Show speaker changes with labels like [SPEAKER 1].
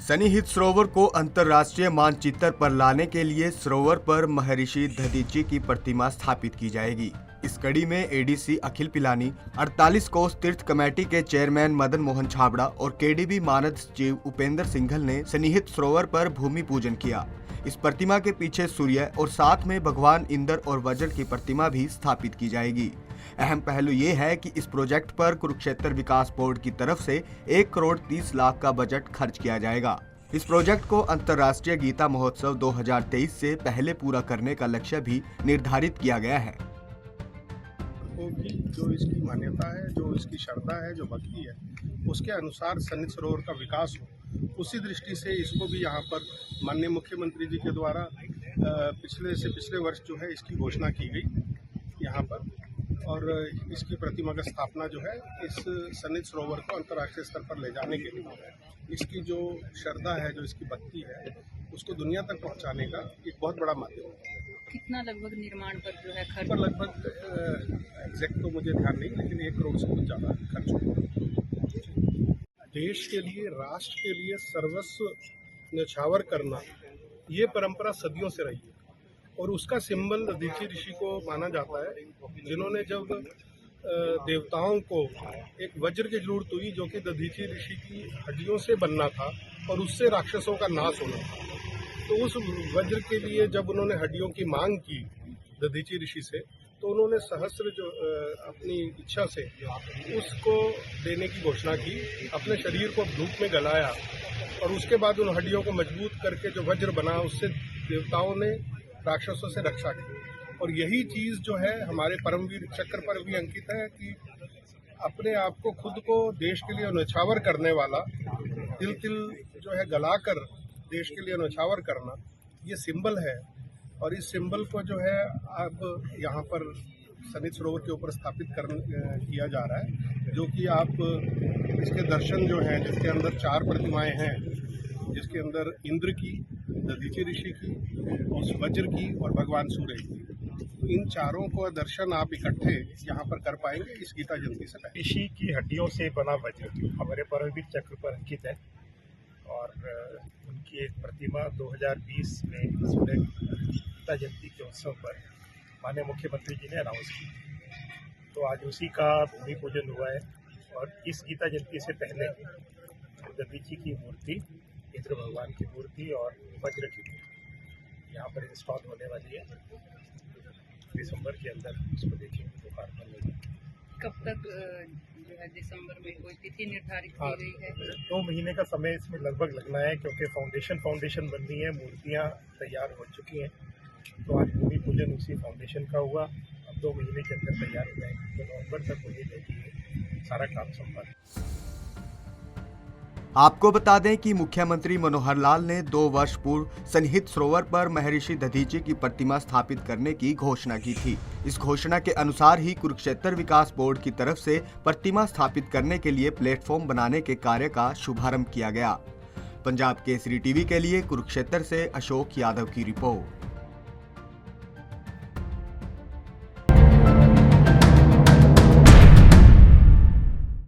[SPEAKER 1] सन्निहित सरोवर को अंतर्राष्ट्रीय मानचित्र पर लाने के लिए सरोवर पर महर्षि दधीची की प्रतिमा स्थापित की जाएगी। इस कड़ी में एडीसी अखिल पिलानी, 48 कोस तीर्थ कमेटी के चेयरमैन मदन मोहन छाबड़ा और केडीबी मानद सचिव उपेंद्र सिंघल ने सन्निहित सरोवर पर भूमि पूजन किया। इस प्रतिमा के पीछे सूर्य और साथ में भगवान इंद्र और वज्र की प्रतिमा भी स्थापित की जाएगी। अहम पहलू ये है कि इस प्रोजेक्ट पर कुरुक्षेत्र विकास बोर्ड की तरफ से 1 करोड़ 30 लाख का बजट खर्च किया जाएगा। इस प्रोजेक्ट को अंतर्राष्ट्रीय गीता महोत्सव 2023 से पहले पूरा करने का लक्ष्य भी निर्धारित किया गया है।
[SPEAKER 2] जो इसकी मान्यता है, जो इसकी श्रद्धा है, जो भक्ति है, उसके अनुसार सन्निहित सरोवर का विकास हो, उसी दृष्टि से इसको भी यहाँ पर माननीय मुख्यमंत्री जी के द्वारा पिछले वर्ष जो है इसकी घोषणा की गई यहाँ पर, और इसकी प्रतिमा का स्थापना जो है इस सन्निहित सरोवर को अंतर्राष्ट्रीय स्तर पर ले जाने के लिए, इसकी जो श्रद्धा है, जो इसकी भक्ति है, उसको दुनिया तक पहुँचाने का एक बहुत बड़ा माध्यम है।
[SPEAKER 3] कितना लगभग निर्माण पर जो है खर्च?
[SPEAKER 2] पर लगभग एग्जैक्ट तो मुझे ध्यान नहीं, लेकिन 1 करोड़ से कुछ ज़्यादा खर्च होगा। देश के लिए, राष्ट्र के लिए सर्वस्व न्यौछावर करना, ये परंपरा सदियों से रही है और उसका सिंबल दधीची ऋषि को माना जाता है, जिन्होंने जब देवताओं को एक वज्र की जरूरत हुई जो कि दधीची ऋषि की हड्डियों से बनना था और उससे राक्षसों का नाश होना था, तो उस वज्र के लिए जब उन्होंने हड्डियों की मांग की दधीची ऋषि से, तो उन्होंने सहस्र जो अपनी इच्छा से उसको देने की घोषणा की, अपने शरीर को धूप में गलाया और उसके बाद उन हड्डियों को मजबूत करके जो वज्र बना, उससे देवताओं ने राक्षसों से रक्षा की। और यही चीज़ जो है हमारे परमवीर चक्र पर भी अंकित है कि अपने आप को, खुद को देश के लिए न्यौछावर करने वाला, तिल तिल जो है गलाकर देश के लिए न्यौछावर करना, ये सिंबल है। और इस सिंबल को जो है अब यहाँ पर सन्निहित सरोवर के ऊपर स्थापित किया जा रहा है, जो कि आप इसके दर्शन जो हैं, जिसके अंदर 4 प्रतिमाएं हैं, जिसके अंदर इंद्र की, दधीची ऋषि की, उस वज्र की और भगवान सूर्य की, इन चारों को दर्शन आप इकट्ठे यहाँ पर कर पाएंगे इस गीता जयंती से पहले।
[SPEAKER 4] ऋषि की हड्डियों से बना वज्र हमारे परमवीर चक्र पर अंकित है और उनकी एक प्रतिमा 2020 में गीता जयंती के उत्सव पर माननीय मुख्यमंत्री जी ने अनाउंस की, तो आज उसी का भूमि पूजन हुआ है। और इस गीता जयंती से पहले दधीची की मूर्ति, इंद्र भगवान की मूर्ति और वज्र की मूर्ति यहाँ पर इंस्टॉल होने वाली है। दिसंबर के अंदर उसको देखेंगे तो कार्बन होगी।
[SPEAKER 3] कब तक जो है दिसंबर में कोई तिथि निर्धारित की गई है?
[SPEAKER 4] 2 महीने का समय इसमें लगभग लगना है, क्योंकि फाउंडेशन बननी है, मूर्तियाँ तैयार हो चुकी हैं। तो आज भूमि पूजन उसी फाउंडेशन का हुआ, अब 2 महीने के अंदर तैयार हो जाएंगे, तो नवंबर तक उम्मीद है कि सारा काम संपन्न।
[SPEAKER 1] आपको बता दें कि मुख्यमंत्री मनोहर लाल ने 2 वर्ष पूर्व सन्निहित सरोवर पर महर्षि दधीची की प्रतिमा स्थापित करने की घोषणा की थी। इस घोषणा के अनुसार ही कुरुक्षेत्र विकास बोर्ड की तरफ से प्रतिमा स्थापित करने के लिए प्लेटफॉर्म बनाने के कार्य का शुभारंभ किया गया। पंजाब केसरी टीवी के लिए कुरुक्षेत्र से अशोक यादव की रिपोर्ट।